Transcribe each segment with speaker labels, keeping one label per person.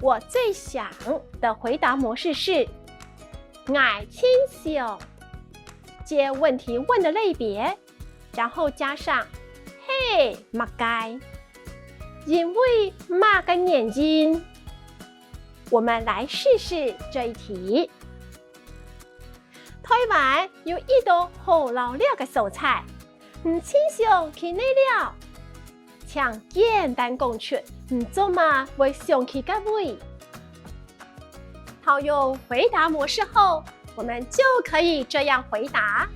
Speaker 1: 我最想的回答模式是我亲想，接问题问的类别，然后加上嘿乜解，因为乜嘅原因。我们来试试这一题。台湾有一道好老了嘅素菜，唔亲想去哪了？请简单讲出，唔做嘛会想起嘅味。套用回答模式后，我们就可以这样回答：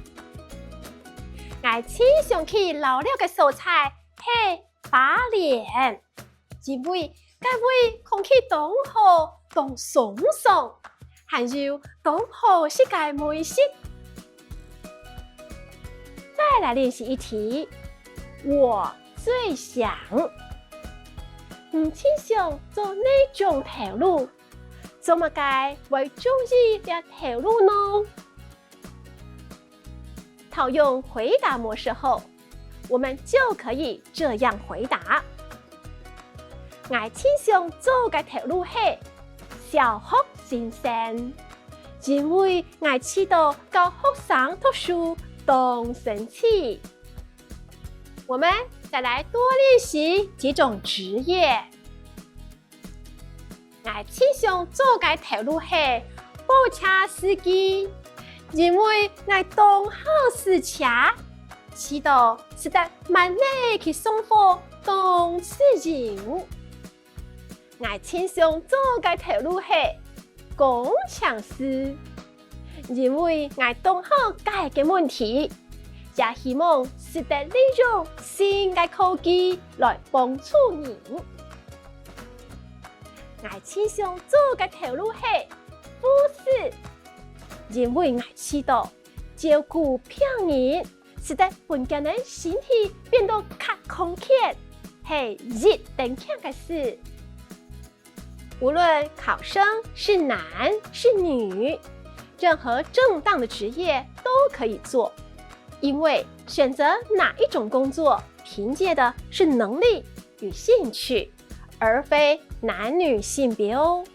Speaker 1: 我亲想去老了嘅素菜系花莲，因为嘅味空气当好。当爽爽，还有当好是个美食。再来练习一题，我最想，唔倾向做哪种条路？做乜解会中意呢条路呢？套用回答模式后，我们就可以这样回答：我倾向做嘅条路係小學先生，因為我知道教學生讀書當神奇。我們再來多練習幾種職業。我傾向做嘅條路係貨車司機，因為我當好司車，知道識得慢內去送貨當自由。我傾向做嘅條路係工程師，因為我懂好解決問題，也希望識得利用新嘅科技來幫助人。我傾向做嘅條路係護士，因為我知道照顧病人，識得讓個人身體變得較康健，係一定強嘅事。无论考生是男是女，任何正当的职业都可以做，因为选择哪一种工作，凭借的是能力与兴趣，而非男女性别哦。